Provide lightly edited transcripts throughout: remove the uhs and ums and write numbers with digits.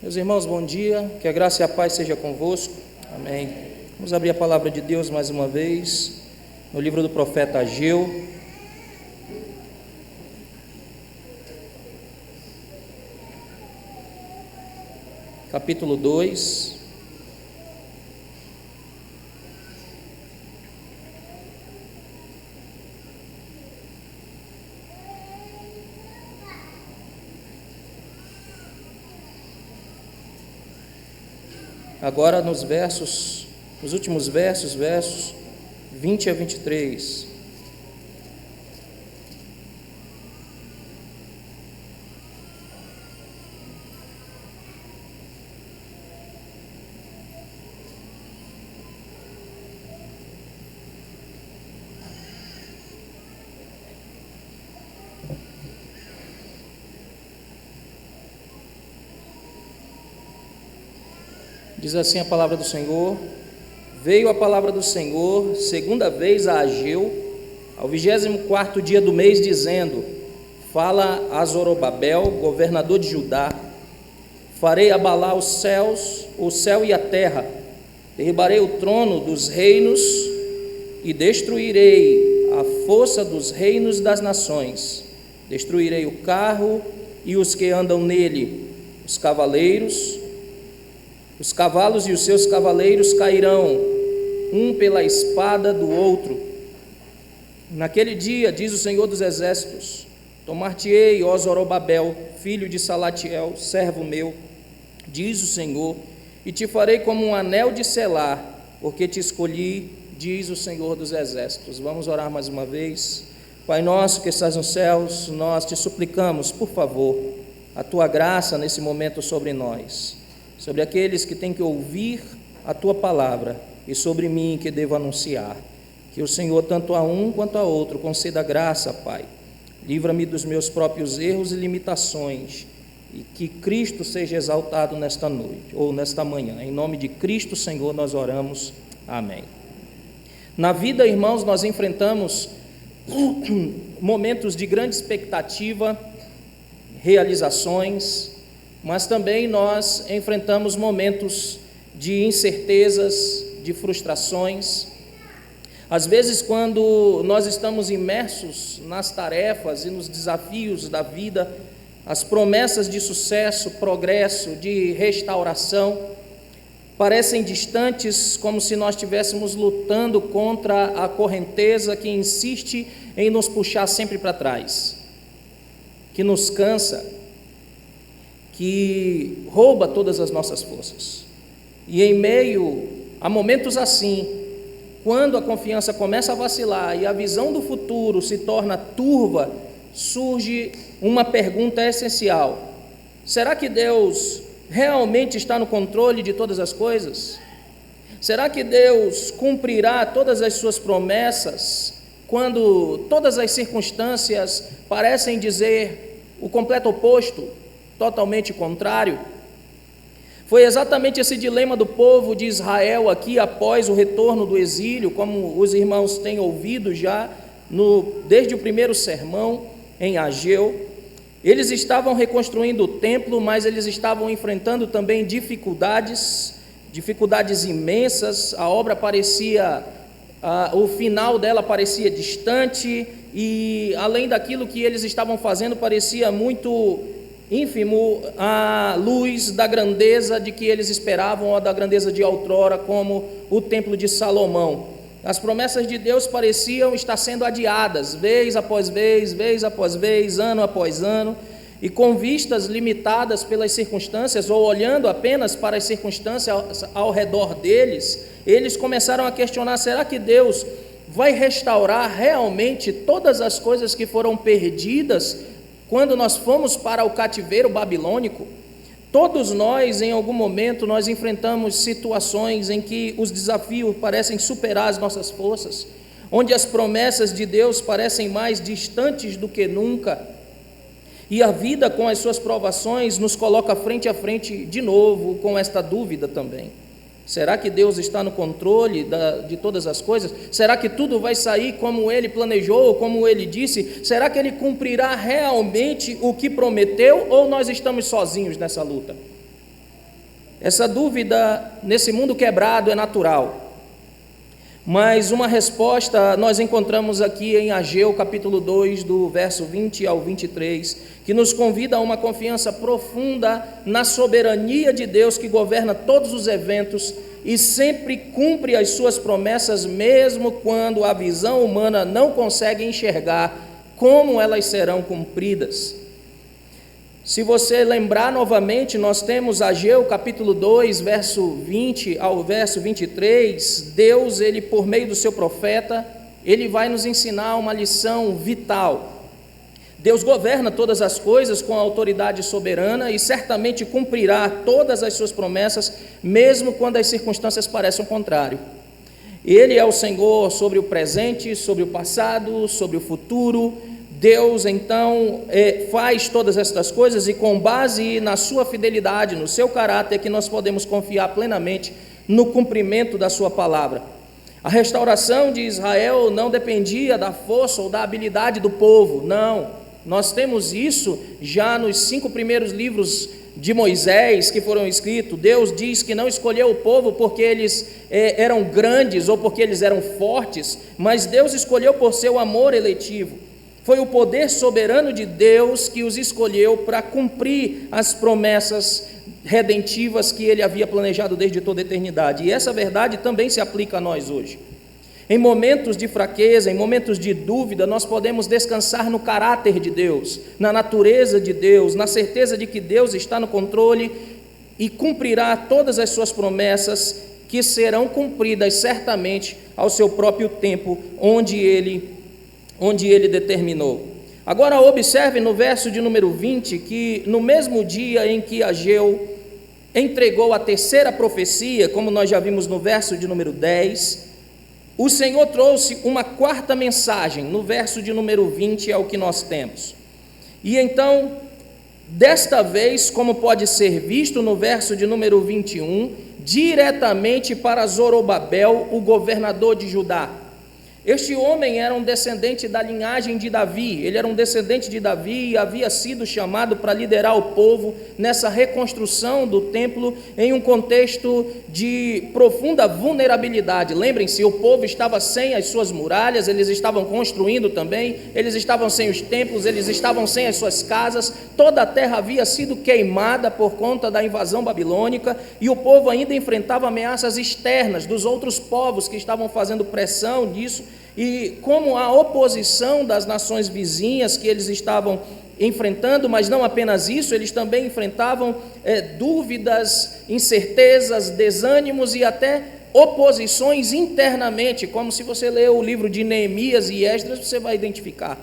Meus irmãos, bom dia, que a graça e a paz seja convosco, amém. Vamos abrir a palavra de Deus mais uma vez, no livro do profeta Ageu, capítulo 2, agora nos últimos versos 20 a 23. Diz assim a palavra do Senhor: veio a palavra do Senhor segunda vez a Ageu, ao 24º dia do mês, dizendo: fala a Zorobabel, governador de Judá, farei abalar os céus, o céu e a terra, derribarei o trono dos reinos e destruirei a força dos reinos das nações, destruirei o carro e os que andam nele, os cavalos e os seus cavaleiros cairão, um pela espada do outro. Naquele dia, diz o Senhor dos Exércitos, tomar-te-ei, ó Zorobabel, filho de Salatiel, servo meu, diz o Senhor, e te farei como um anel de selar, porque te escolhi, diz o Senhor dos Exércitos. Vamos orar mais uma vez. Pai nosso que estás nos céus, nós te suplicamos, por favor, a tua graça nesse momento sobre nós, sobre aqueles que têm que ouvir a tua palavra e sobre mim que devo anunciar. Que o Senhor, tanto a um quanto a outro, conceda graça, Pai. Livra-me dos meus próprios erros e limitações, e que Cristo seja exaltado nesta noite, ou nesta manhã. Em nome de Cristo, Senhor, nós oramos. Amém. Na vida, irmãos, nós enfrentamos momentos de grande expectativa, realizações, mas também nós enfrentamos momentos de incertezas, de frustrações. Às vezes, quando nós estamos imersos nas tarefas e nos desafios da vida, as promessas de sucesso, progresso, de restauração, parecem distantes, como se nós estivéssemos lutando contra a correnteza que insiste em nos puxar sempre para trás, que nos cansa, que rouba todas as nossas forças. E em meio a momentos assim, quando a confiança começa a vacilar e a visão do futuro se torna turva, surge uma pergunta essencial: será que Deus realmente está no controle de todas as coisas? Será que Deus cumprirá todas as suas promessas quando todas as circunstâncias parecem dizer o completo oposto, totalmente contrário? Foi exatamente esse dilema do povo de Israel aqui após o retorno do exílio, como os irmãos têm ouvido já desde o primeiro sermão em Ageu. Eles estavam reconstruindo o templo, mas eles estavam enfrentando também dificuldades imensas. A obra parecia, o final dela parecia distante, e além daquilo que eles estavam fazendo, parecia muito ínfimo à luz da grandeza de que eles esperavam, ou da grandeza de outrora, como o templo de Salomão. As promessas de Deus pareciam estar sendo adiadas, vez após vez, ano após ano, e com vistas limitadas pelas circunstâncias, ou olhando apenas para as circunstâncias ao redor deles, eles começaram a questionar: será que Deus vai restaurar realmente todas as coisas que foram perdidas quando nós fomos para o cativeiro babilônico? Todos nós, em algum momento, nós enfrentamos situações em que os desafios parecem superar as nossas forças, onde as promessas de Deus parecem mais distantes do que nunca, e a vida com as suas provações nos coloca frente a frente de novo com esta dúvida também: será que Deus está no controle de todas as coisas? Será que tudo vai sair como Ele planejou, como Ele disse? Será que Ele cumprirá realmente o que prometeu, ou nós estamos sozinhos nessa luta? Essa dúvida nesse mundo quebrado é natural. Mas uma resposta nós encontramos aqui em Ageu, capítulo 2, do verso 20 ao 23, que nos convida a uma confiança profunda na soberania de Deus que governa todos os eventos e sempre cumpre as suas promessas, mesmo quando a visão humana não consegue enxergar como elas serão cumpridas. Se você lembrar novamente, nós temos Ageu capítulo 2, verso 20 ao verso 23, Deus, ele por meio do seu profeta, ele vai nos ensinar uma lição vital. Deus governa todas as coisas com a autoridade soberana e certamente cumprirá todas as suas promessas, mesmo quando as circunstâncias pareçam contrário. Ele é o Senhor sobre o presente, sobre o passado, sobre o futuro. Deus, então, faz todas estas coisas e com base na sua fidelidade, no seu caráter, que nós podemos confiar plenamente no cumprimento da sua palavra. A restauração de Israel não dependia da força ou da habilidade do povo, não. Nós temos isso já nos 5 primeiros livros de Moisés que foram escritos. Deus diz que não escolheu o povo porque eles eram grandes ou porque eles eram fortes, mas Deus escolheu por seu amor eletivo. Foi o poder soberano de Deus que os escolheu para cumprir as promessas redentivas que Ele havia planejado desde toda a eternidade. E essa verdade também se aplica a nós hoje. Em momentos de fraqueza, em momentos de dúvida, nós podemos descansar no caráter de Deus, na natureza de Deus, na certeza de que Deus está no controle e cumprirá todas as suas promessas, que serão cumpridas certamente ao seu próprio tempo, onde Ele determinou. Agora observe no verso de número 20, que no mesmo dia em que Ageu entregou a terceira profecia, como nós já vimos no verso de número 10, o Senhor trouxe uma quarta mensagem, no verso de número 20 é o que nós temos. E então, desta vez, como pode ser visto no verso de número 21, diretamente para Zorobabel, o governador de Judá. Este homem era um descendente da linhagem de Davi, ele era um descendente de Davi e havia sido chamado para liderar o povo nessa reconstrução do templo em um contexto de profunda vulnerabilidade. Lembrem-se, o povo estava sem as suas muralhas, eles estavam construindo também, eles estavam sem os templos, eles estavam sem as suas casas, toda a terra havia sido queimada por conta da invasão babilônica e o povo ainda enfrentava ameaças externas dos outros povos que estavam fazendo pressão nisso. E como a oposição das nações vizinhas que eles estavam enfrentando, mas não apenas isso, eles também enfrentavam dúvidas, incertezas, desânimos e até oposições internamente, como se você ler o livro de Neemias e Esdras, você vai identificar.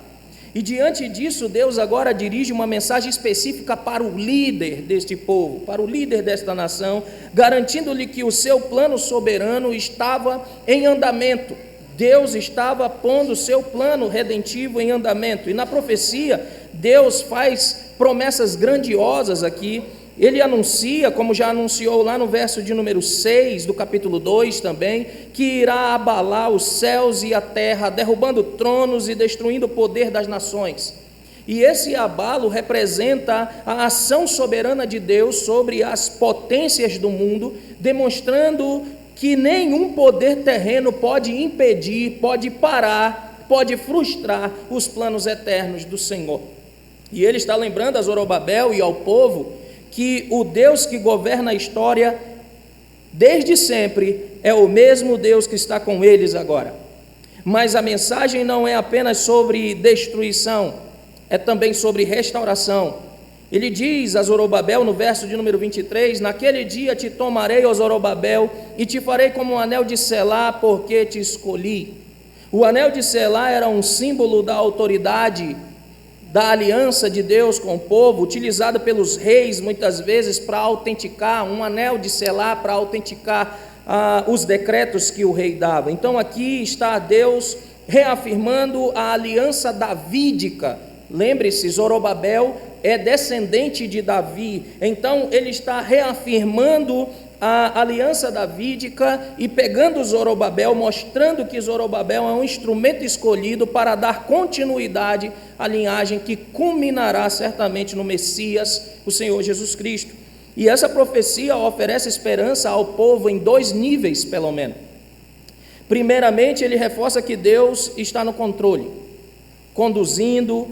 E diante disso, Deus agora dirige uma mensagem específica para o líder deste povo, para o líder desta nação, garantindo-lhe que o seu plano soberano estava em andamento. Deus estava pondo o seu plano redentivo em andamento. E na profecia, Deus faz promessas grandiosas aqui. Ele anuncia, como já anunciou lá no verso de número 6 do capítulo 2 também, que irá abalar os céus e a terra, derrubando tronos e destruindo o poder das nações. E esse abalo representa a ação soberana de Deus sobre as potências do mundo, demonstrando que nenhum poder terreno pode impedir, pode parar, pode frustrar os planos eternos do Senhor. E ele está lembrando a Zorobabel e ao povo que o Deus que governa a história desde sempre é o mesmo Deus que está com eles agora. Mas a mensagem não é apenas sobre destruição, é também sobre restauração. Ele diz a Zorobabel no verso de número 23, naquele dia te tomarei, ó Zorobabel, e te farei como um anel de selá, porque te escolhi. O anel de selá era um símbolo da autoridade, da aliança de Deus com o povo, utilizado pelos reis muitas vezes para autenticar, um anel de selá para autenticar os decretos que o rei dava. Então aqui está Deus reafirmando a aliança davídica. Lembre-se, Zorobabel é descendente de Davi, então ele está reafirmando a aliança davídica e pegando Zorobabel, mostrando que Zorobabel é um instrumento escolhido para dar continuidade à linhagem que culminará certamente no Messias, o Senhor Jesus Cristo. E essa profecia oferece esperança ao povo em dois níveis, pelo menos. Primeiramente, ele reforça que Deus está no controle, conduzindo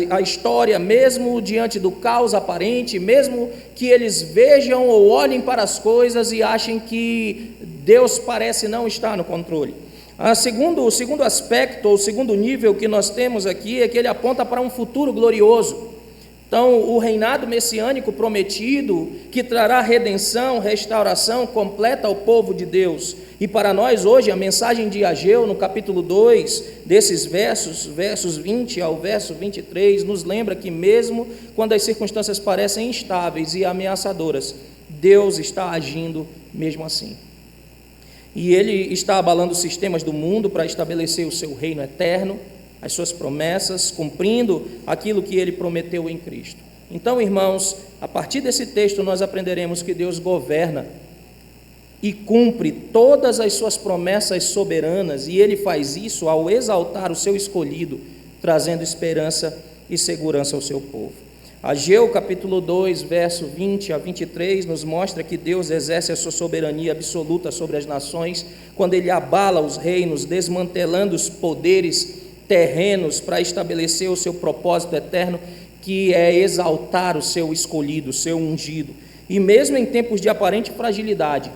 a história, mesmo diante do caos aparente, mesmo que eles vejam ou olhem para as coisas e achem que Deus parece não estar no controle. O segundo aspecto, ou o segundo nível que nós temos aqui, é que ele aponta para um futuro glorioso. Então, o reinado messiânico prometido, que trará redenção, restauração completa ao povo de Deus. E para nós hoje, a mensagem de Ageu, no capítulo 2, desses versos 20 ao verso 23, nos lembra que mesmo quando as circunstâncias parecem instáveis e ameaçadoras, Deus está agindo mesmo assim. E Ele está abalando os sistemas do mundo para estabelecer o seu reino eterno, as suas promessas, cumprindo aquilo que Ele prometeu em Cristo. Então, irmãos, a partir desse texto nós aprenderemos que Deus governa e cumpre todas as suas promessas soberanas, e Ele faz isso ao exaltar o seu escolhido, trazendo esperança e segurança ao seu povo. Ageu capítulo 2, verso 20 a 23, nos mostra que Deus exerce a sua soberania absoluta sobre as nações, quando Ele abala os reinos, desmantelando os poderes terrenos para estabelecer o seu propósito eterno, que é exaltar o seu escolhido, o seu ungido. E mesmo em tempos de aparente fragilidade,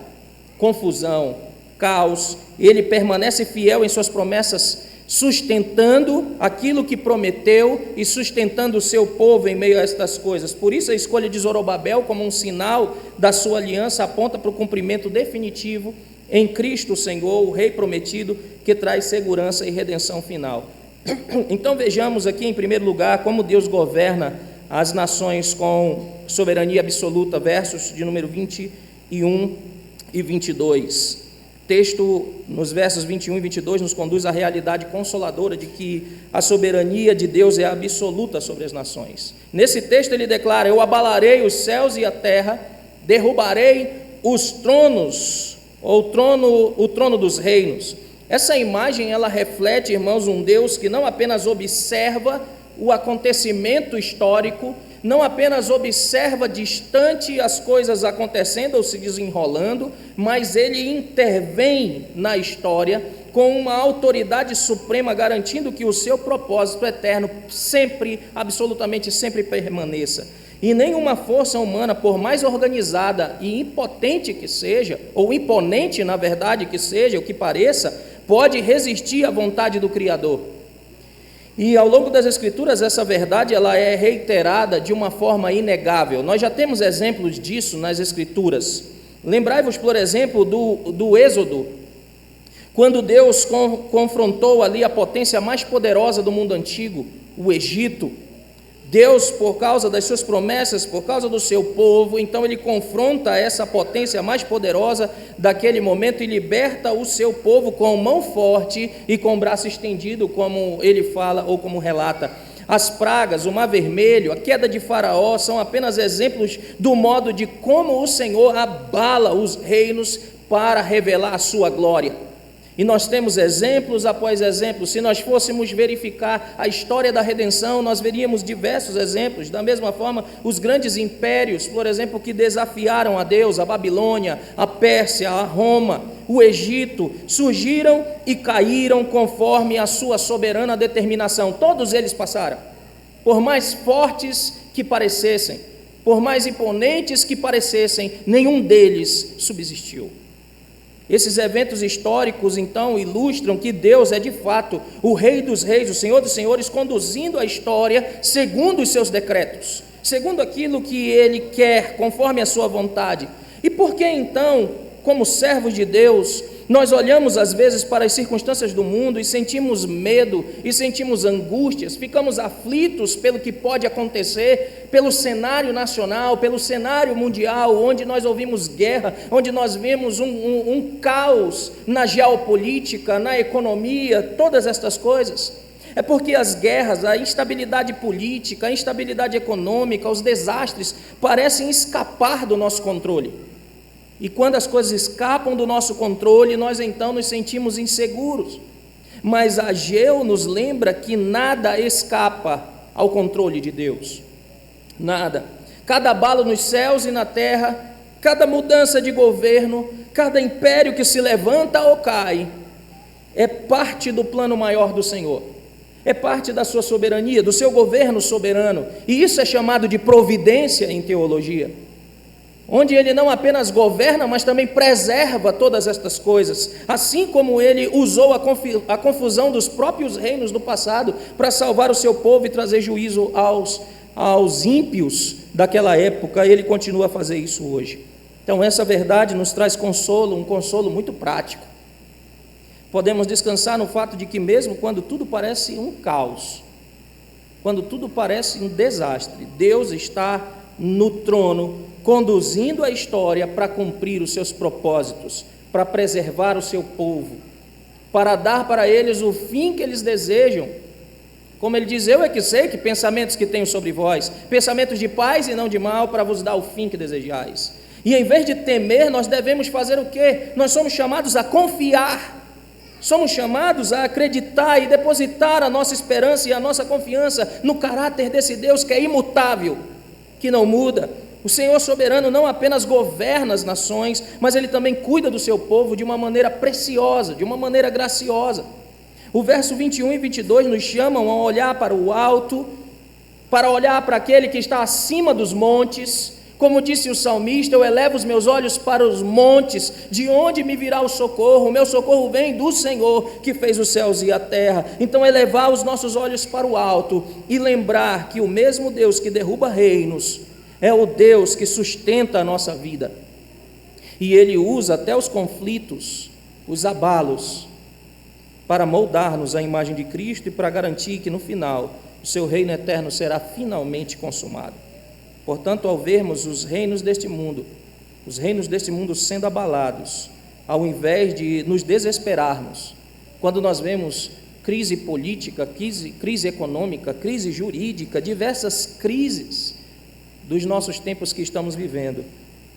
confusão, caos, Ele permanece fiel em suas promessas, sustentando aquilo que prometeu e sustentando o seu povo em meio a estas coisas. Por isso a escolha de Zorobabel como um sinal da sua aliança aponta para o cumprimento definitivo em Cristo Senhor, o Rei prometido, que traz segurança e redenção final. Então vejamos aqui em primeiro lugar como Deus governa as nações com soberania absoluta, versos de número 21 e 22. O texto nos versos 21 e 22 nos conduz à realidade consoladora de que a soberania de Deus é absoluta sobre as nações. Nesse texto ele declara: eu abalarei os céus e a terra, derrubarei os tronos, ou o trono dos reinos. Essa imagem, ela reflete, irmãos, um Deus que não apenas observa o acontecimento histórico, não apenas observa distante as coisas acontecendo ou se desenrolando, mas Ele intervém na história com uma autoridade suprema, garantindo que o seu propósito eterno sempre, absolutamente sempre permaneça. E nenhuma força humana, por mais organizada e impotente que seja, ou imponente, na verdade, que seja, o que pareça, pode resistir à vontade do Criador. E ao longo das Escrituras, essa verdade ela é reiterada de uma forma inegável. Nós já temos exemplos disso nas Escrituras. Lembrai-vos, por exemplo, do Êxodo, quando Deus confrontou ali a potência mais poderosa do mundo antigo, o Egito. Deus, por causa das suas promessas, por causa do seu povo, então Ele confronta essa potência mais poderosa daquele momento e liberta o seu povo com mão forte e com braço estendido, como ele fala ou como relata. As pragas, o Mar Vermelho, a queda de Faraó são apenas exemplos do modo de como o Senhor abala os reinos para revelar a sua glória. E nós temos exemplos após exemplos. Se nós fôssemos verificar a história da redenção, nós veríamos diversos exemplos. Da mesma forma, os grandes impérios, por exemplo, que desafiaram a Deus, a Babilônia, a Pérsia, a Roma, o Egito, surgiram e caíram conforme a sua soberana determinação. Todos eles passaram. Por mais fortes que parecessem, por mais imponentes que parecessem, nenhum deles subsistiu. Esses eventos históricos, então, ilustram que Deus é, de fato, o Rei dos Reis, o Senhor dos Senhores, conduzindo a história segundo os seus decretos, segundo aquilo que Ele quer, conforme a sua vontade. E por que, então, como servos de Deus, nós olhamos às vezes para as circunstâncias do mundo e sentimos medo e sentimos angústias, ficamos aflitos pelo que pode acontecer, pelo cenário nacional, pelo cenário mundial, onde nós ouvimos guerra, onde nós vemos um caos na geopolítica, na economia, todas estas coisas? É porque as guerras, a instabilidade política, a instabilidade econômica, os desastres parecem escapar do nosso controle. E quando as coisas escapam do nosso controle, nós então nos sentimos inseguros. Mas Ageu nos lembra que nada escapa ao controle de Deus. Nada. Cada abalo nos céus e na terra, cada mudança de governo, cada império que se levanta ou cai, é parte do plano maior do Senhor, é parte da sua soberania, do seu governo soberano, e isso é chamado de providência em teologia, onde ele não apenas governa, mas também preserva todas estas coisas, assim como ele usou a confusão dos próprios reinos do passado para salvar o seu povo e trazer juízo aos ímpios daquela época, ele continua a fazer isso hoje. Então essa verdade nos traz consolo, um consolo muito prático. Podemos descansar no fato de que mesmo quando tudo parece um caos, quando tudo parece um desastre, Deus está no trono, conduzindo a história para cumprir os seus propósitos, para preservar o seu povo, para dar para eles o fim que eles desejam. Como ele diz, eu é que sei que pensamentos que tenho sobre vós, pensamentos de paz e não de mal, para vos dar o fim que desejais. E em vez de temer, nós devemos fazer o quê? Nós somos chamados a confiar, somos chamados a acreditar e depositar a nossa esperança e a nossa confiança no caráter desse Deus que é imutável, que não muda. O Senhor soberano não apenas governa as nações, mas Ele também cuida do seu povo de uma maneira preciosa, de uma maneira graciosa. O verso 21 e 22 nos chamam a olhar para o alto, para olhar para aquele que está acima dos montes. Como disse o salmista, eu elevo os meus olhos para os montes, de onde me virá o socorro? O meu socorro vem do Senhor, que fez os céus e a terra. Então elevar os nossos olhos para o alto e lembrar que o mesmo Deus que derruba reinos é o Deus que sustenta a nossa vida. E Ele usa até os conflitos, os abalos, para moldar-nos à imagem de Cristo e para garantir que no final o seu reino eterno será finalmente consumado. Portanto, ao vermos os reinos deste mundo sendo abalados, ao invés de nos desesperarmos, quando nós vemos crise política, crise econômica, crise jurídica, diversas crises dos nossos tempos que estamos vivendo,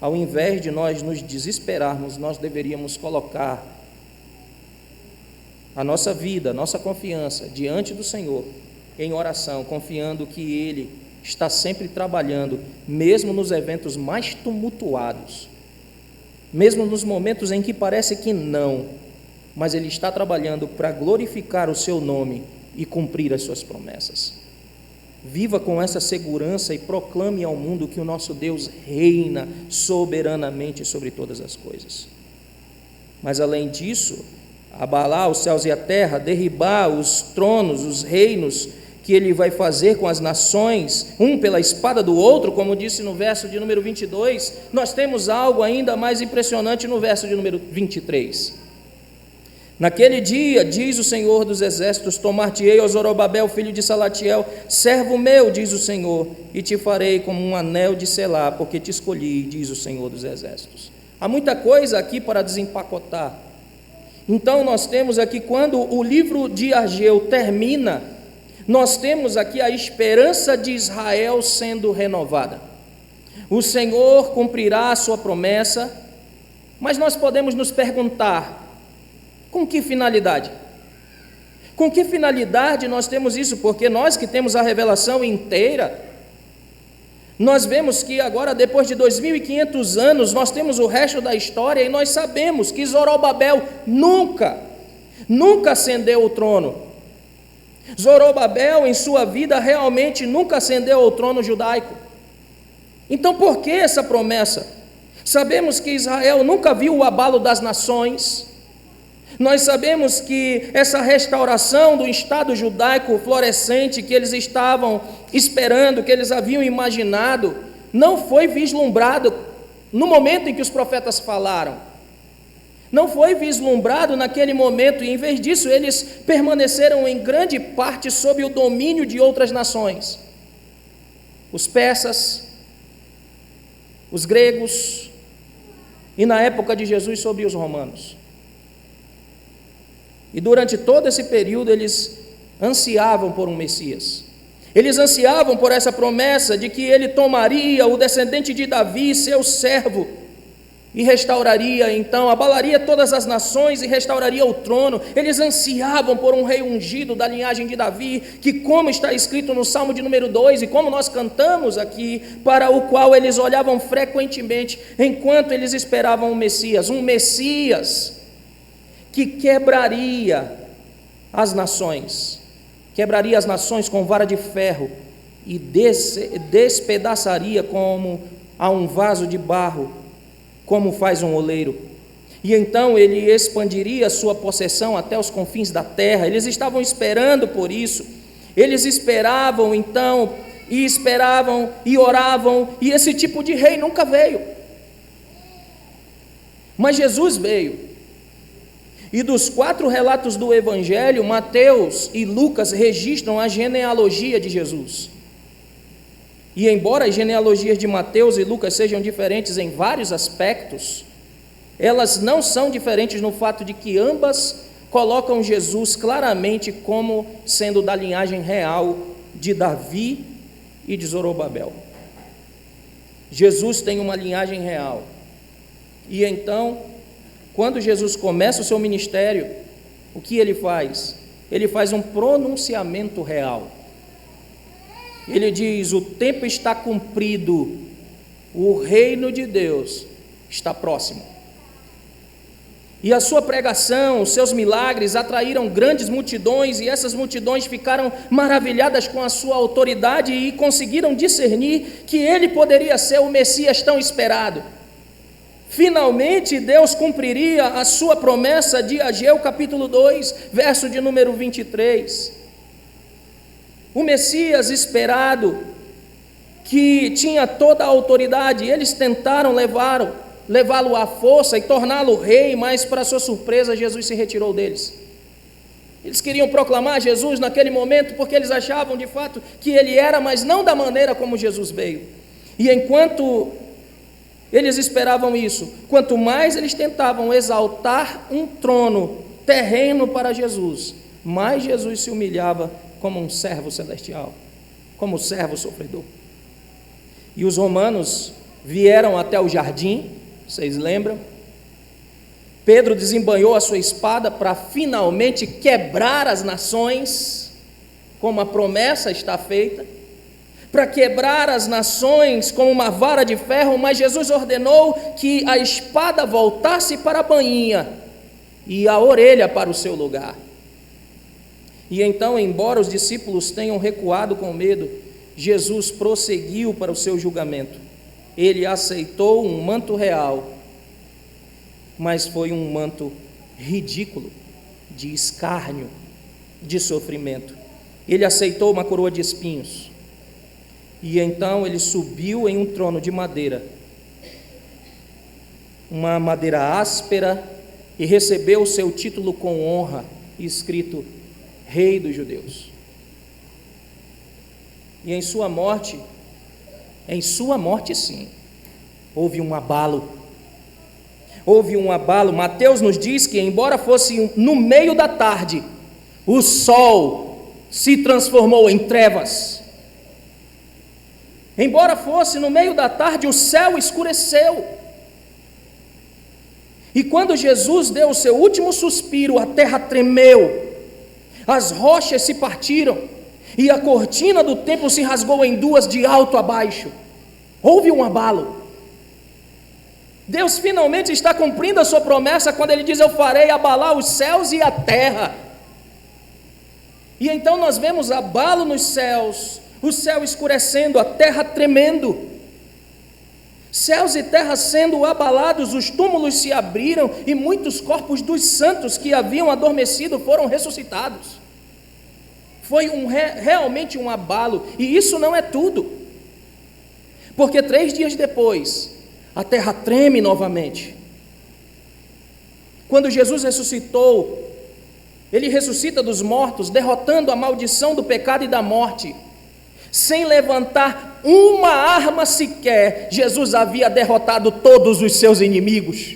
ao invés de nós nos desesperarmos, nós deveríamos colocar a nossa vida, a nossa confiança diante do Senhor, em oração, confiando que Ele está sempre trabalhando, mesmo nos eventos mais tumultuados, mesmo nos momentos em que parece que não, mas Ele está trabalhando para glorificar o seu nome e cumprir as suas promessas. Viva com essa segurança e proclame ao mundo que o nosso Deus reina soberanamente sobre todas as coisas. Mas além disso, abalar os céus e a terra, derribar os tronos, os reinos que Ele vai fazer com as nações, um pela espada do outro, como disse no verso de número 22, nós temos algo ainda mais impressionante no verso de número 23. Naquele dia, diz o Senhor dos Exércitos, tomar-te-ei, ó Zorobabel, filho de Salatiel, servo meu, diz o Senhor, e te farei como um anel de selá, porque te escolhi, diz o Senhor dos Exércitos. Há muita coisa aqui para desempacotar. Então nós temos aqui, quando o livro de Ageu termina, nós temos aqui a esperança de Israel sendo renovada. O Senhor cumprirá a sua promessa, mas nós podemos nos perguntar, com que finalidade? Com que finalidade nós temos isso? Porque nós que temos a revelação inteira, nós vemos que agora, depois de 2.500 anos, nós temos o resto da história e nós sabemos que Zorobabel nunca ascendeu o trono. Zorobabel, em sua vida, realmente nunca ascendeu ao trono judaico. Então, por que essa promessa? Sabemos que Israel nunca viu o abalo das nações. Nós sabemos que essa restauração do Estado judaico florescente que eles estavam esperando, que eles haviam imaginado, não foi vislumbrado no momento em que os profetas falaram. Não foi vislumbrado naquele momento, e em vez disso eles permaneceram em grande parte sob o domínio de outras nações. Os persas, os gregos, e na época de Jesus sobre os romanos. E durante todo esse período eles ansiavam por um Messias. Eles ansiavam por essa promessa de que ele tomaria o descendente de Davi, seu servo, e restauraria então, abalaria todas as nações e restauraria o trono. Eles ansiavam por um rei ungido da linhagem de Davi, que, como está escrito no Salmo de número 2, e como nós cantamos aqui, para o qual eles olhavam frequentemente, enquanto eles esperavam um Messias que quebraria as nações com vara de ferro e despedaçaria como a um vaso de barro, como faz um oleiro. E então ele expandiria sua possessão até os confins da terra. Eles estavam esperando por isso. Eles esperavam então, e oravam, e esse tipo de rei nunca veio. Mas Jesus veio. E dos 4 relatos do Evangelho, Mateus e Lucas registram a genealogia de Jesus. E embora as genealogias de Mateus e Lucas sejam diferentes em vários aspectos, elas não são diferentes no fato de que ambas colocam Jesus claramente como sendo da linhagem real de Davi e de Zorobabel. Jesus tem uma linhagem real. E então, quando Jesus começa o seu ministério, o que ele faz? Ele faz um pronunciamento real. Ele diz: o tempo está cumprido, o reino de Deus está próximo. E a sua pregação, os seus milagres atraíram grandes multidões, e essas multidões ficaram maravilhadas com a sua autoridade e conseguiram discernir que ele poderia ser o Messias tão esperado. Finalmente Deus cumpriria a sua promessa de Ageu capítulo 2, verso de número 23. O Messias esperado, que tinha toda a autoridade, eles tentaram levá-lo à força e torná-lo rei, mas para sua surpresa Jesus se retirou deles. Eles queriam proclamar Jesus naquele momento porque eles achavam de fato que ele era, mas não da maneira como Jesus veio. E enquanto eles esperavam isso, quanto mais eles tentavam exaltar um trono terreno para Jesus, mais Jesus se humilhava como um servo celestial, como servo sofredor. E os romanos vieram até o jardim, vocês lembram? Pedro desembanhou a sua espada para finalmente quebrar as nações, como a promessa está feita, para quebrar as nações com uma vara de ferro, mas Jesus ordenou que a espada voltasse para a bainha e a orelha para o seu lugar. E então, embora os discípulos tenham recuado com medo, Jesus prosseguiu para o seu julgamento. Ele aceitou um manto real, mas foi um manto ridículo, de escárnio, de sofrimento. Ele aceitou uma coroa de espinhos. E então ele subiu em um trono de madeira, uma madeira áspera, e recebeu o seu título com honra, escrito Rei dos Judeus. E em sua morte sim, houve um abalo. Mateus nos diz que, embora fosse no meio da tarde, o sol se transformou em trevas. Embora fosse no meio da tarde, o céu escureceu. E quando Jesus deu o seu último suspiro, a terra tremeu, as rochas se partiram, e a cortina do templo se rasgou em duas de alto a baixo. Houve um abalo. Deus finalmente está cumprindo a sua promessa quando ele diz: eu farei abalar os céus e a terra. E então nós vemos abalo nos céus, o céu escurecendo, a terra tremendo. Céus e terra sendo abalados, os túmulos se abriram e muitos corpos dos santos que haviam adormecido foram ressuscitados. Foi realmente um abalo, e isso não é tudo, porque 3 dias depois, a terra treme novamente. Quando Jesus ressuscitou, ele ressuscita dos mortos, derrotando a maldição do pecado e da morte. Sem levantar uma arma sequer, Jesus havia derrotado todos os seus inimigos.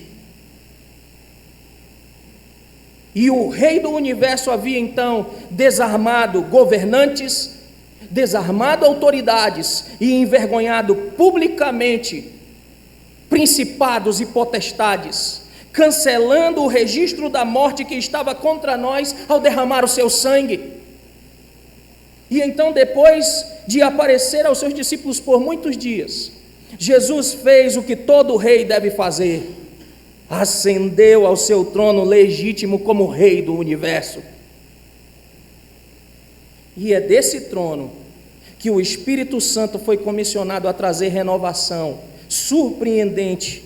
E o Rei do Universo havia então desarmado governantes, desarmado autoridades e envergonhado publicamente principados e potestades, cancelando o registro da morte que estava contra nós ao derramar o seu sangue. E então, depois de aparecer aos seus discípulos por muitos dias, Jesus fez o que todo rei deve fazer: ascendeu ao seu trono legítimo como rei do universo. E é desse trono que o Espírito Santo foi comissionado a trazer renovação surpreendente,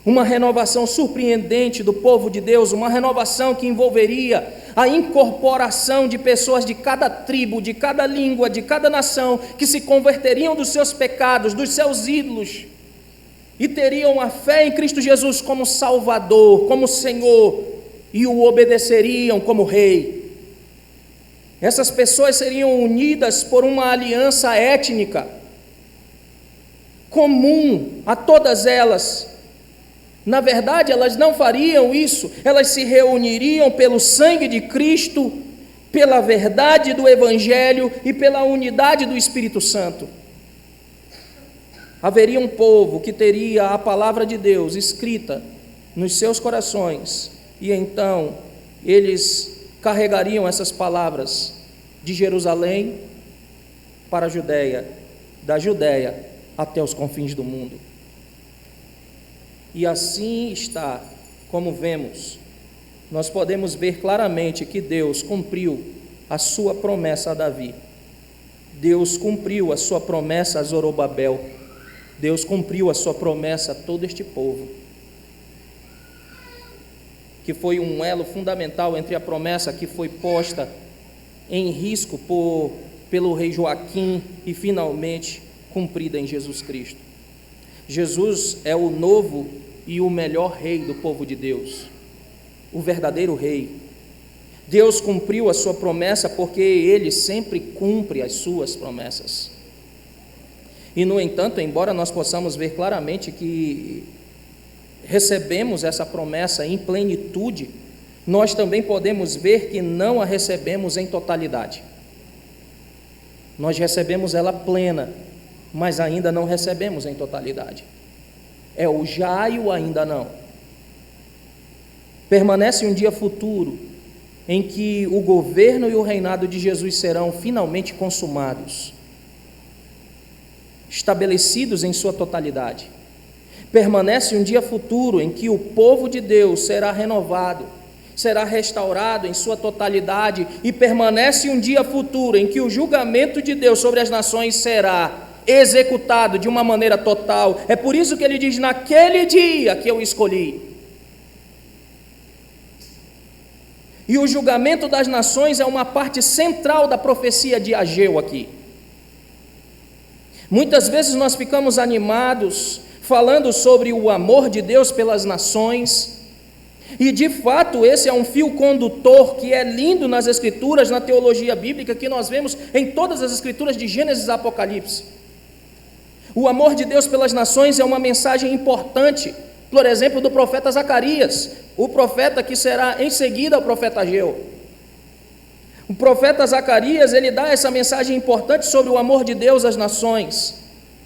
uma renovação surpreendente do povo de Deus, uma renovação que envolveria a incorporação de pessoas de cada tribo, de cada língua, de cada nação, que se converteriam dos seus pecados, dos seus ídolos, e teriam a fé em Cristo Jesus como Salvador, como Senhor, e o obedeceriam como Rei. Essas pessoas seriam unidas por uma aliança étnica comum a todas elas. Na verdade, elas não fariam isso, elas se reuniriam pelo sangue de Cristo, pela verdade do Evangelho e pela unidade do Espírito Santo. Haveria um povo que teria a palavra de Deus escrita nos seus corações, e então eles carregariam essas palavras de Jerusalém para a Judéia, da Judéia até os confins do mundo. E assim está, como vemos, nós podemos ver claramente que Deus cumpriu a sua promessa a Davi, Deus cumpriu a sua promessa a Zorobabel, Deus cumpriu a sua promessa a todo este povo, que foi um elo fundamental entre a promessa que foi posta em risco pelo rei Joaquim e finalmente cumprida em Jesus Cristo. Jesus é o novo e o melhor rei do povo de Deus, o verdadeiro rei. Deus cumpriu a sua promessa porque Ele sempre cumpre as suas promessas. E, no entanto, embora nós possamos ver claramente que recebemos essa promessa em plenitude, nós também podemos ver que não a recebemos em totalidade. Nós recebemos ela plena, mas ainda não recebemos em totalidade. É o já e o ainda não. Permanece um dia futuro em que o governo e o reinado de Jesus serão finalmente consumados, estabelecidos em sua totalidade. Permanece um dia futuro em que o povo de Deus será renovado, será restaurado em sua totalidade, e permanece um dia futuro em que o julgamento de Deus sobre as nações será executado de uma maneira total. É por isso que ele diz: naquele dia que eu escolhi. E o julgamento das nações é uma parte central da profecia de Ageu aqui. Muitas vezes nós ficamos animados falando sobre o amor de Deus pelas nações, e de fato esse é um fio condutor que é lindo nas Escrituras, na teologia bíblica, que nós vemos em todas as Escrituras de Gênesis a Apocalipse. O amor de Deus pelas nações é uma mensagem importante, por exemplo, do profeta Zacarias, o profeta que será em seguida o profeta Ageu. O profeta Zacarias, ele dá essa mensagem importante sobre o amor de Deus às nações,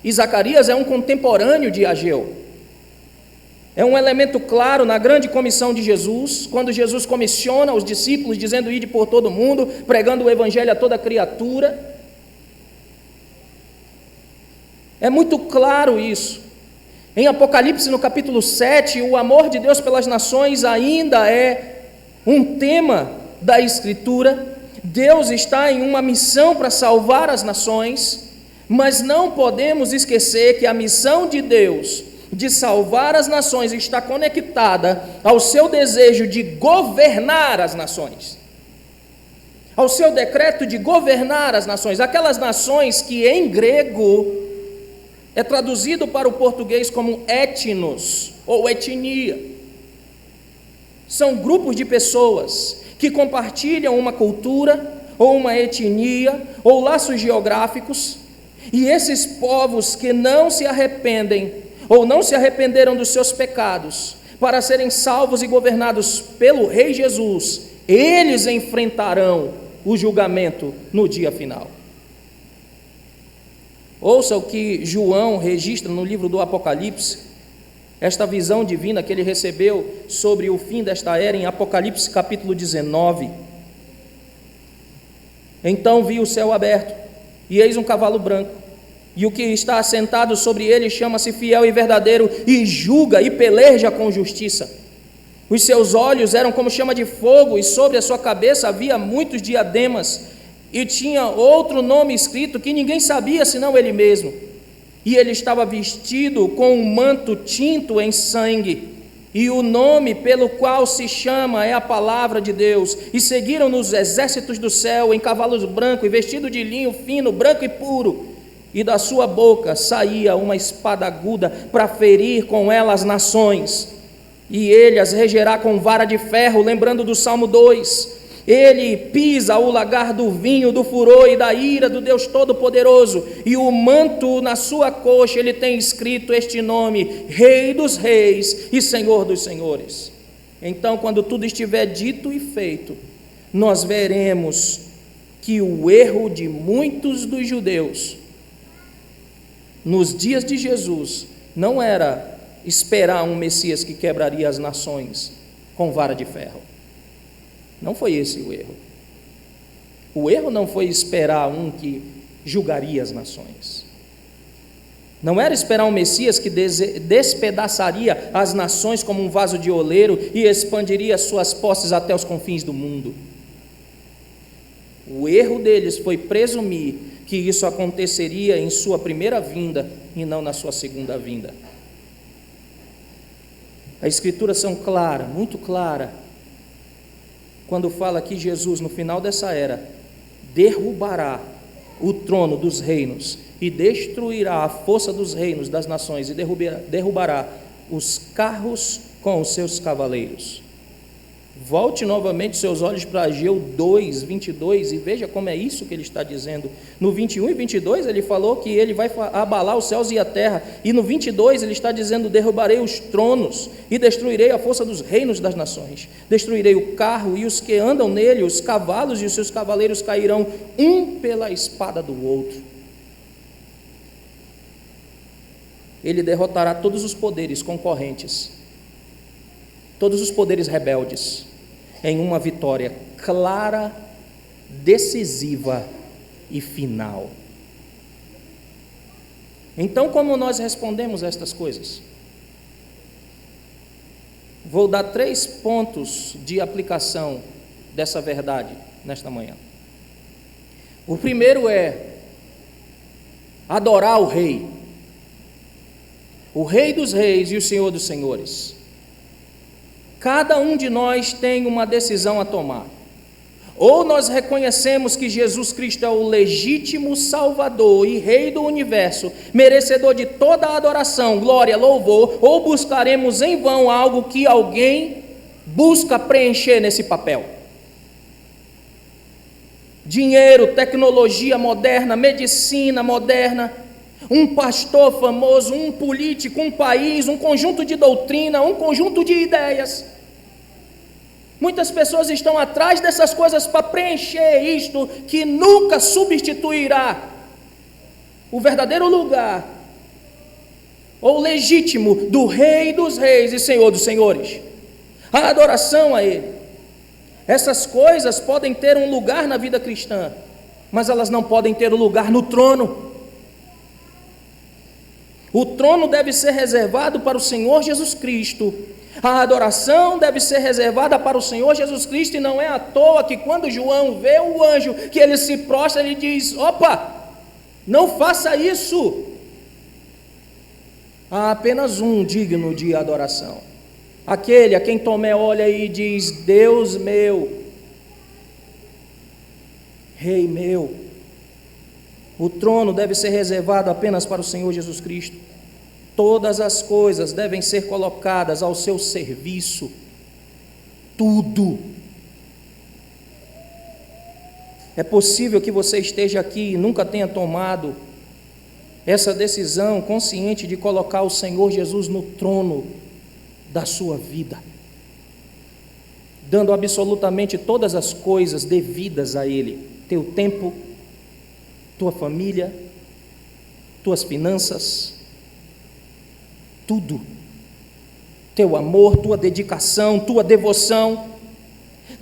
e Zacarias é um contemporâneo de Ageu. É um elemento claro na grande comissão de Jesus, quando Jesus comissiona os discípulos, dizendo: ide por todo mundo, pregando o evangelho a toda criatura. É muito claro isso. Em Apocalipse, no capítulo 7, o amor de Deus pelas nações ainda é um tema da Escritura. Deus está em uma missão para salvar as nações, mas não podemos esquecer que a missão de Deus de salvar as nações está conectada ao seu desejo de governar as nações, ao seu decreto de governar as nações, aquelas nações que em grego é traduzido para o português como etnos ou etnia. São grupos de pessoas que compartilham uma cultura ou uma etnia ou laços geográficos, e esses povos que não se arrependem ou não se arrependeram dos seus pecados para serem salvos e governados pelo Rei Jesus, eles enfrentarão o julgamento no dia final. Ouça o que João registra no livro do Apocalipse, esta visão divina que ele recebeu sobre o fim desta era em Apocalipse capítulo 19. Então vi o céu aberto, e eis um cavalo branco, e o que está assentado sobre ele chama-se Fiel e Verdadeiro, e julga e peleja com justiça. Os seus olhos eram como chama de fogo, e sobre a sua cabeça havia muitos diademas, e tinha outro nome escrito que ninguém sabia senão ele mesmo. E ele estava vestido com um manto tinto em sangue, e o nome pelo qual se chama é a Palavra de Deus. E seguiram-no os exércitos do céu em cavalos brancos, e vestido de linho fino, branco e puro. E da sua boca saía uma espada aguda para ferir com ela as nações. E ele as regerá com vara de ferro, lembrando do Salmo 2. Ele pisa o lagar do vinho, do furor e da ira do Deus Todo-Poderoso, e o manto na sua coxa ele tem escrito este nome: Rei dos Reis e Senhor dos Senhores. Então, quando tudo estiver dito e feito, nós veremos que o erro de muitos dos judeus nos dias de Jesus não era esperar um Messias que quebraria as nações com vara de ferro. Não foi esse o erro. O erro não foi esperar um que julgaria as nações. Não era esperar um Messias que despedaçaria as nações como um vaso de oleiro e expandiria suas posses até os confins do mundo. O erro deles foi presumir que isso aconteceria em sua primeira vinda e não na sua segunda vinda. As Escrituras são claras, muito claras, quando fala que Jesus, no final dessa era, derrubará o trono dos reinos e destruirá a força dos reinos das nações e derrubará os carros com os seus cavaleiros. Volte novamente seus olhos para Ageu 2, 22 e veja como é isso que ele está dizendo. No 21 e 22 ele falou que ele vai abalar os céus e a terra, e no 22 ele está dizendo: derrubarei os tronos e destruirei a força dos reinos das nações, destruirei o carro e os que andam nele, os cavalos e os seus cavaleiros cairão um pela espada do outro. Ele derrotará todos os poderes concorrentes, todos os poderes rebeldes, em uma vitória clara, decisiva e final. Então, como nós respondemos a estas coisas? Vou dar 3 pontos de aplicação dessa verdade nesta manhã. O primeiro é adorar o Rei dos Reis e o Senhor dos Senhores. Cada um de nós tem uma decisão a tomar. Ou nós reconhecemos que Jesus Cristo é o legítimo Salvador e Rei do Universo, merecedor de toda a adoração, glória, louvor, ou buscaremos em vão algo que alguém busca preencher nesse papel. Dinheiro, tecnologia moderna, medicina moderna, um pastor famoso, um político, um país, um conjunto de doutrina, um conjunto de ideias. Muitas pessoas estão atrás dessas coisas para preencher isto que nunca substituirá o verdadeiro lugar ou legítimo do Rei dos Reis e Senhor dos Senhores, a adoração a Ele. Essas coisas podem ter um lugar na vida cristã, mas elas não podem ter um lugar no trono. O trono deve ser reservado para o Senhor Jesus Cristo. A adoração deve ser reservada para o Senhor Jesus Cristo, e não é à toa que quando João vê o anjo, que ele se prostra, ele diz: opa, não faça isso. Há apenas um digno de adoração, aquele a quem Tomé olha e diz: Deus meu, Rei meu. O trono deve ser reservado apenas para o Senhor Jesus Cristo. Todas as coisas devem ser colocadas ao seu serviço. Tudo. É possível que você esteja aqui e nunca tenha tomado essa decisão consciente de colocar o Senhor Jesus no trono da sua vida, dando absolutamente todas as coisas devidas a Ele: teu tempo, tua família, tuas finanças, tudo. teu amor, tua dedicação, tua devoção.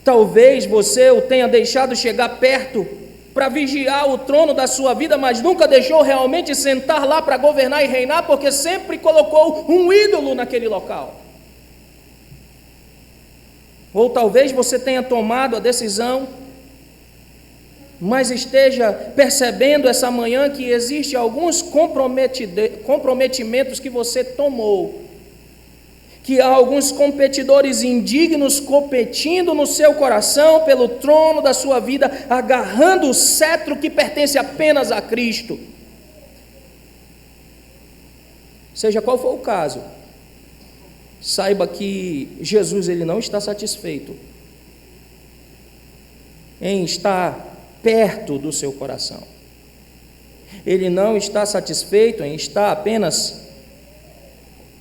Talvez você o tenha deixado chegar perto para vigiar o trono da sua vida, mas nunca deixou realmente sentar lá para governar e reinar, porque sempre colocou um ídolo naquele local. Ou talvez você tenha tomado a decisão, mas esteja percebendo essa manhã que existe alguns comprometimentos que você tomou, que há alguns competidores indignos competindo no seu coração pelo trono da sua vida, agarrando o cetro que pertence apenas a Cristo. Seja qual for o caso, saiba que Jesus ele não está satisfeito em estar perto do seu coração. Ele não está satisfeito em estar apenas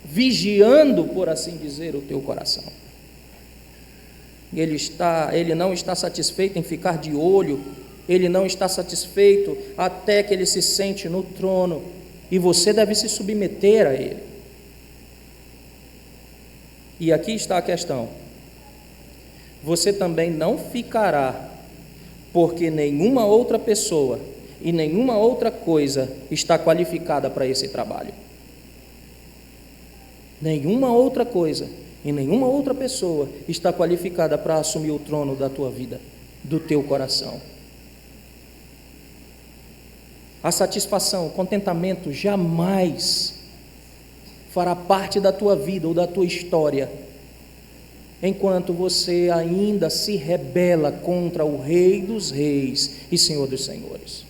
vigiando, por assim dizer, o teu coração. Ele não está satisfeito em ficar de olho, ele não está satisfeito até que ele se sente no trono, e você deve se submeter a ele. E aqui está a questão: você também não ficará, porque nenhuma outra pessoa e nenhuma outra coisa está qualificada para esse trabalho. Nenhuma outra coisa e nenhuma outra pessoa está qualificada para assumir o trono da tua vida, do teu coração. A satisfação, o contentamento jamais fará parte da tua vida ou da tua história enquanto você ainda se rebela contra o Rei dos Reis e Senhor dos Senhores.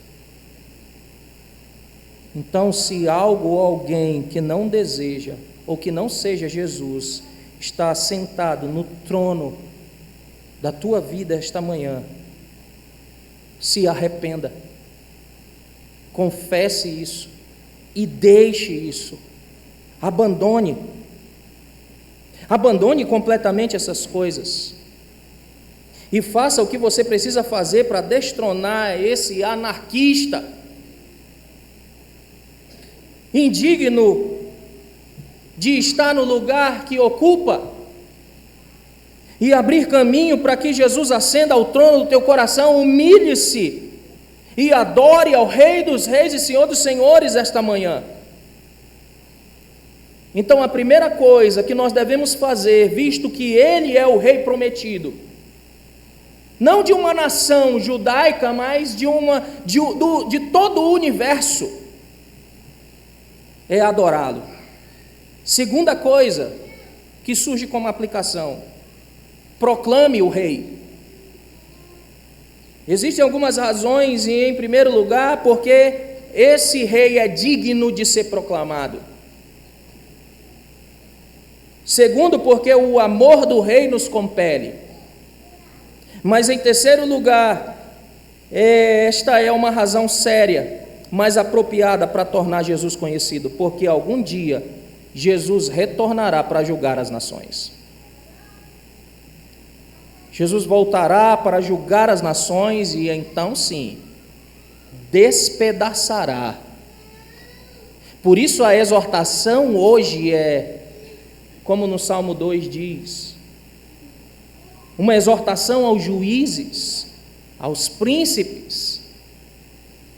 Então, se algo ou alguém que não deseja, ou que não seja Jesus, está sentado no trono da tua vida esta manhã, se arrependa, confesse isso e deixe isso, abandone completamente essas coisas e faça o que você precisa fazer para destronar esse anarquista, indigno de estar no lugar que ocupa, e abrir caminho para que Jesus ascenda ao trono do teu coração. Humilhe-se e adore ao Rei dos Reis e Senhor dos Senhores esta manhã. Então, a primeira coisa que nós devemos fazer, visto que Ele é o Rei prometido, não de uma nação judaica, mas de todo o universo, é adorá-lo. Segunda coisa que surge como aplicação: proclame o Rei. Existem algumas razões, e em primeiro lugar, porque esse Rei é digno de ser proclamado. Segundo, porque o amor do Rei nos compele. Mas em terceiro lugar, esta é uma razão séria, mas apropriada para tornar Jesus conhecido, porque algum dia Jesus retornará para julgar as nações. Jesus voltará para julgar as nações e então sim, despedaçará. Por isso a exortação hoje é, como no Salmo 2 diz, uma exortação aos juízes, aos príncipes,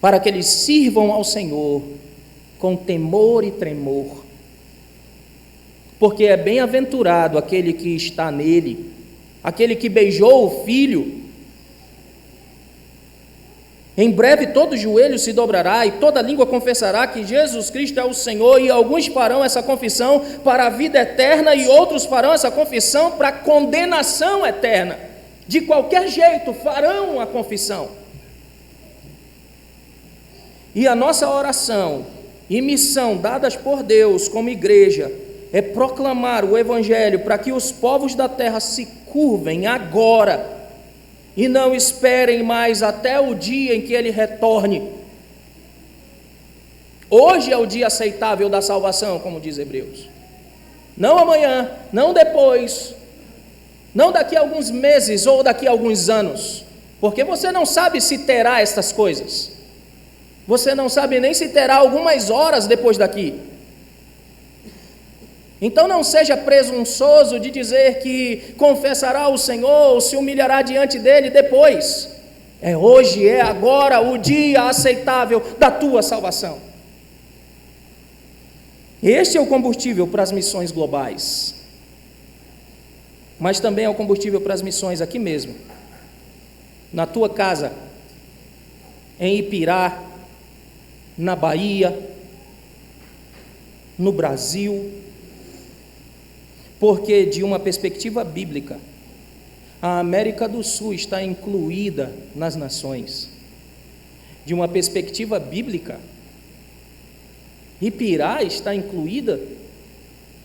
para que eles sirvam ao Senhor com temor e tremor, porque é bem-aventurado aquele que está nele, aquele que beijou o Filho. Em breve todo joelho se dobrará e toda língua confessará que Jesus Cristo é o Senhor, e alguns farão essa confissão para a vida eterna e outros farão essa confissão para a condenação eterna. De qualquer jeito farão a confissão. E a nossa oração e missão dadas por Deus como igreja é proclamar o Evangelho para que os povos da terra se curvem agora e não esperem mais até o dia em que Ele retorne. Hoje é o dia aceitável da salvação, como diz Hebreus. Não amanhã, não depois, não daqui a alguns meses ou daqui a alguns anos, porque você não sabe se terá estas coisas. Você não sabe nem se terá algumas horas depois daqui. Então não seja presunçoso de dizer que confessará o Senhor, ou se humilhará diante dele depois. É hoje, é agora o dia aceitável da tua salvação. Este é o combustível para as missões globais, mas também é o combustível para as missões aqui mesmo, na tua casa, em Ipirá, na Bahia, no Brasil, porque de uma perspectiva bíblica, a América do Sul está incluída nas nações. De uma perspectiva bíblica, Ipirá está incluída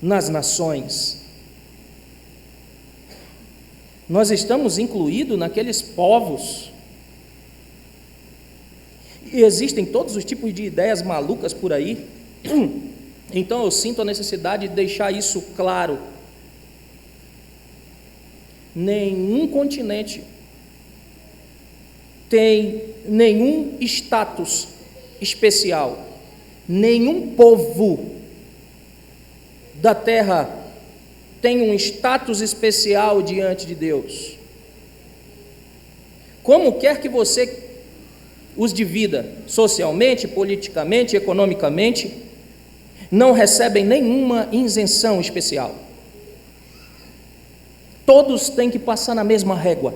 nas nações. Nós estamos incluídos naqueles povos. E existem todos os tipos de ideias malucas por aí. Então eu sinto a necessidade de deixar isso claro. Nenhum continente tem nenhum status especial. Nenhum povo da terra tem um status especial diante de Deus. Como quer que você os divida, socialmente, politicamente, economicamente, não recebem nenhuma isenção especial. Todos têm que passar na mesma régua.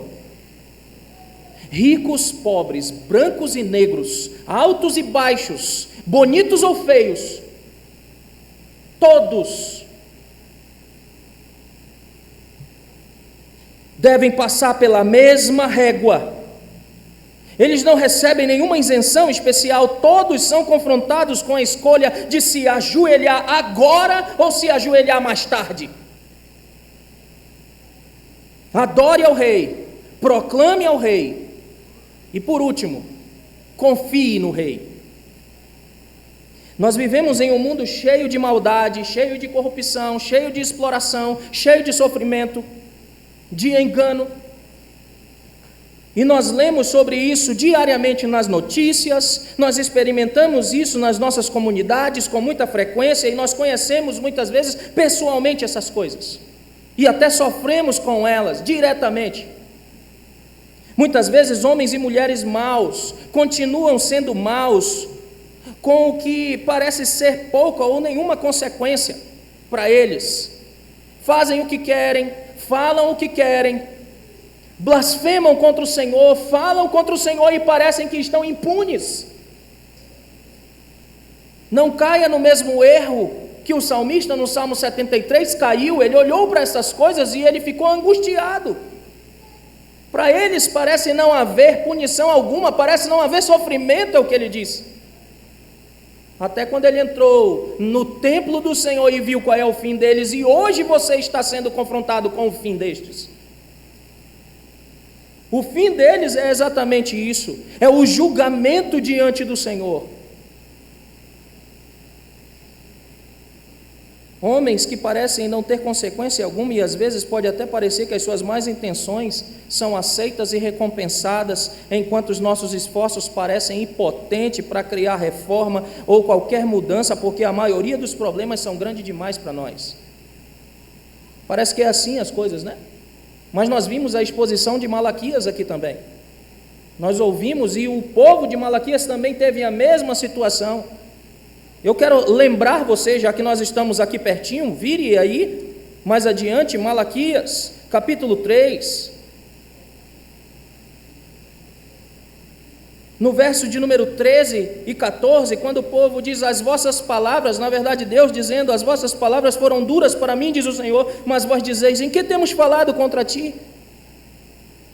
Ricos, pobres, brancos e negros, altos e baixos, bonitos ou feios, todos devem passar pela mesma régua. Eles não recebem nenhuma isenção especial, todos são confrontados com a escolha de se ajoelhar agora ou se ajoelhar mais tarde. Adore ao rei, proclame ao rei, e por último, confie no rei. Nós vivemos em um mundo cheio de maldade, cheio de corrupção, cheio de exploração, cheio de sofrimento, de engano. E nós lemos sobre isso diariamente nas notícias, nós experimentamos isso nas nossas comunidades com muita frequência, e nós conhecemos muitas vezes pessoalmente essas coisas, e até sofremos com elas diretamente. Muitas vezes homens e mulheres maus continuam sendo maus, com o que parece ser pouca ou nenhuma consequência para eles. Fazem o que querem, falam o que querem, blasfemam contra o Senhor, falam contra o Senhor e parecem que estão impunes. Não caia no mesmo erro que o salmista no Salmo 73 caiu. Ele olhou para essas coisas e ele ficou angustiado. Para eles parece não haver punição alguma, parece não haver sofrimento, é o que ele diz. Até quando ele entrou no templo do Senhor e viu qual é o fim deles, e hoje você está sendo confrontado com o fim destes. O fim deles é exatamente isso, é o julgamento diante do Senhor. Homens que parecem não ter consequência alguma, e às vezes pode até parecer que as suas más intenções são aceitas e recompensadas, enquanto os nossos esforços parecem impotentes para criar reforma ou qualquer mudança, porque a maioria dos problemas são grandes demais para nós. Parece que é assim as coisas, né? Mas nós vimos a exposição de Malaquias aqui também. Nós ouvimos, e o povo de Malaquias também teve a mesma situação. Eu quero lembrar você, já que nós estamos aqui pertinho, vire aí, mais adiante, Malaquias, capítulo 3. No verso de número 13 e 14, quando o povo diz: as vossas palavras, na verdade Deus dizendo: as vossas palavras foram duras para mim, diz o Senhor, mas vós dizeis: em que temos falado contra ti?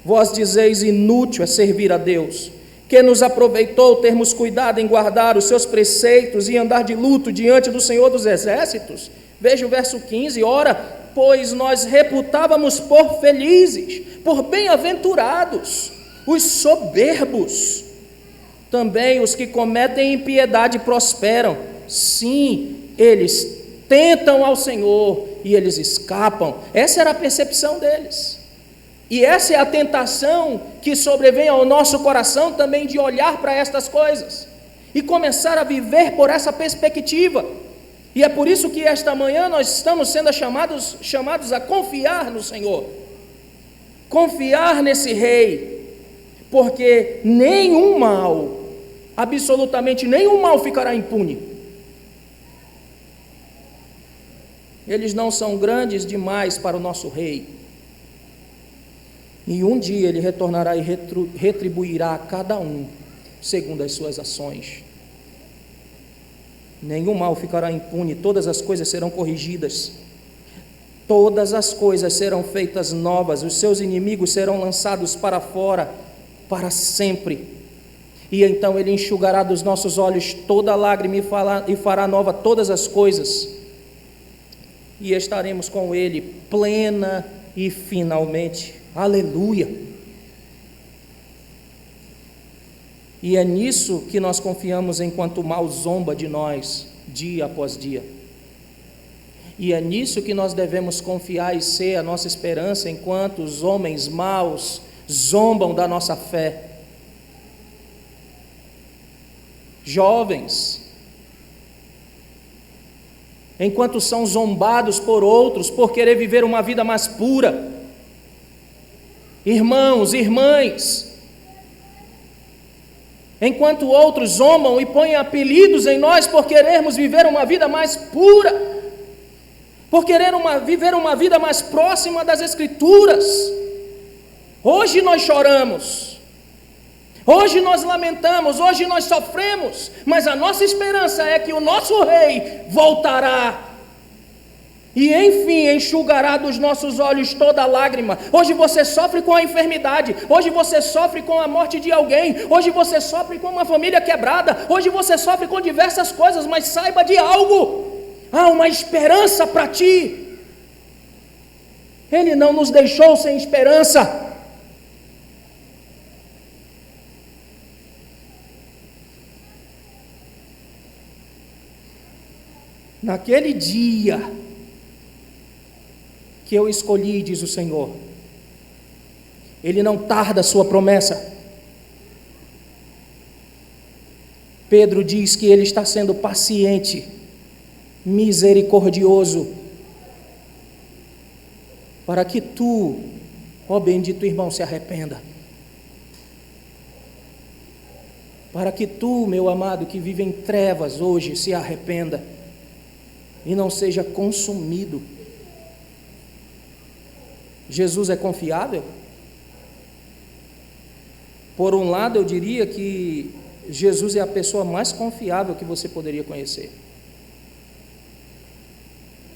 Vós dizeis: inútil é servir a Deus. Que nos aproveitou termos cuidado em guardar os seus preceitos e andar de luto diante do Senhor dos Exércitos? Veja o verso 15: ora, pois nós reputávamos por felizes, por bem-aventurados, os soberbos. Também os que cometem impiedade prosperam. Sim, eles tentam ao Senhor e eles escapam. Essa era a percepção deles. E essa é a tentação que sobrevém ao nosso coração também, de olhar para estas coisas e começar a viver por essa perspectiva. E é por isso que esta manhã nós estamos sendo chamados a confiar no Senhor, confiar nesse Rei, porque nenhum mal, absolutamente nenhum mal ficará impune. Eles não são grandes demais para o nosso Rei. E um dia Ele retornará e retribuirá a cada um segundo as suas ações. Nenhum mal ficará impune, todas as coisas serão corrigidas, todas as coisas serão feitas novas, os seus inimigos serão lançados para fora para sempre. E então Ele enxugará dos nossos olhos toda lágrima e fará nova todas as coisas, e estaremos com Ele plena e finalmente. Aleluia! E é nisso que nós confiamos enquanto o mal zomba de nós, dia após dia. E é nisso que nós devemos confiar e ser a nossa esperança enquanto os homens maus zombam da nossa fé. Jovens, enquanto são zombados por outros por querer viver uma vida mais pura. Irmãos, irmãs, enquanto outros zombam e põem apelidos em nós por querermos viver uma vida mais pura, por querer viver uma vida mais próxima das Escrituras. Hoje nós choramos, hoje nós lamentamos, hoje nós sofremos, mas a nossa esperança é que o nosso Rei voltará e enfim enxugará dos nossos olhos toda lágrima. Hoje você sofre com a enfermidade, hoje você sofre com a morte de alguém, hoje você sofre com uma família quebrada, hoje você sofre com diversas coisas, mas saiba de algo: há uma esperança para ti. Ele não nos deixou sem esperança. Naquele dia que eu escolhi, diz o Senhor, Ele não tarda a sua promessa. Pedro diz que Ele está sendo paciente, misericordioso, para que tu, ó bendito irmão, se arrependa. Para que tu, meu amado, que vive em trevas hoje, se arrependa e não seja consumido. Jesus é confiável? Por um lado, eu diria que Jesus é a pessoa mais confiável que você poderia conhecer.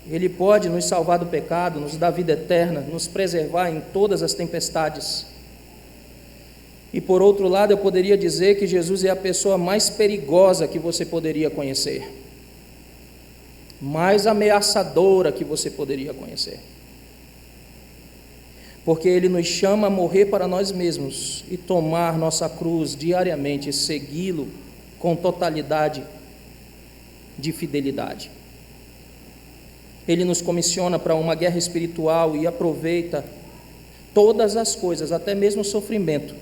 Ele pode nos salvar do pecado, nos dar vida eterna, nos preservar em todas as tempestades. E por outro lado, eu poderia dizer que Jesus é a pessoa mais perigosa que você poderia conhecer, mais ameaçadora que você poderia conhecer. Porque Ele nos chama a morrer para nós mesmos e tomar nossa cruz diariamente, segui-lo com totalidade de fidelidade. Ele nos comissiona para uma guerra espiritual e aproveita todas as coisas, até mesmo o sofrimento,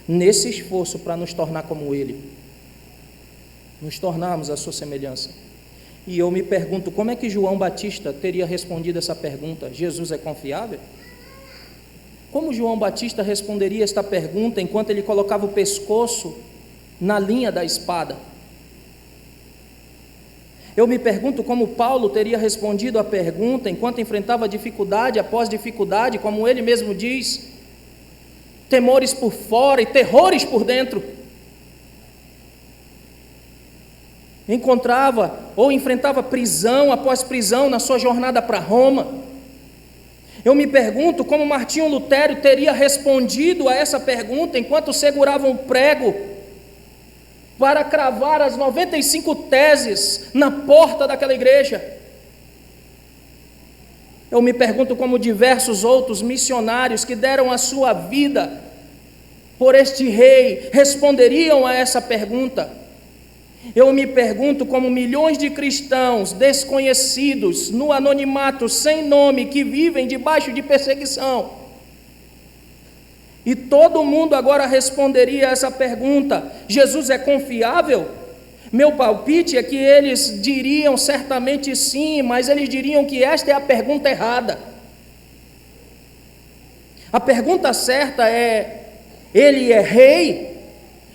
nesse esforço para nos tornar como Ele, nos tornarmos a sua semelhança. E eu me pergunto, como é que João Batista teria respondido essa pergunta? Jesus é confiável? Como João Batista responderia esta pergunta enquanto ele colocava o pescoço na linha da espada? Eu me pergunto como Paulo teria respondido a pergunta enquanto enfrentava dificuldade após dificuldade, como ele mesmo diz, temores por fora e terrores por dentro. Encontrava ou enfrentava prisão após prisão na sua jornada para Roma. Eu me pergunto como Martinho Lutero teria respondido a essa pergunta enquanto segurava um prego para cravar as 95 teses na porta daquela igreja. Eu me pergunto como diversos outros missionários que deram a sua vida por este rei responderiam a essa pergunta. Eu me pergunto como milhões de cristãos desconhecidos, no anonimato, sem nome, que vivem debaixo de perseguição. E todo mundo agora responderia a essa pergunta: Jesus é confiável? Meu palpite é que eles diriam certamente sim, mas eles diriam que esta é a pergunta errada. A pergunta certa é: ele é rei?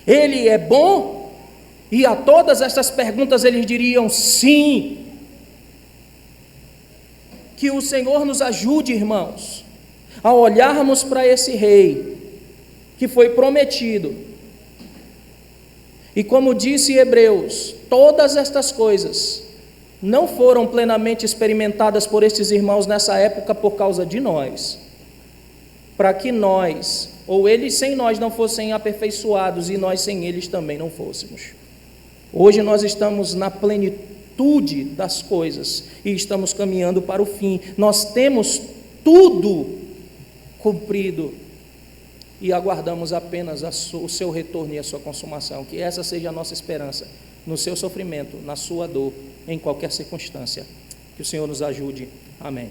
Ele é bom? E a todas essas perguntas eles diriam sim. Que o Senhor nos ajude, irmãos, a olharmos para esse rei que foi prometido. E como disse Hebreus, todas estas coisas não foram plenamente experimentadas por estes irmãos nessa época por causa de nós, para que nós, ou eles sem nós, não fossem aperfeiçoados e nós sem eles também não fôssemos. Hoje nós estamos na plenitude das coisas e estamos caminhando para o fim. Nós temos tudo cumprido e aguardamos apenas o seu retorno e a sua consumação. Que essa seja a nossa esperança no seu sofrimento, na sua dor, em qualquer circunstância. Que o Senhor nos ajude. Amém.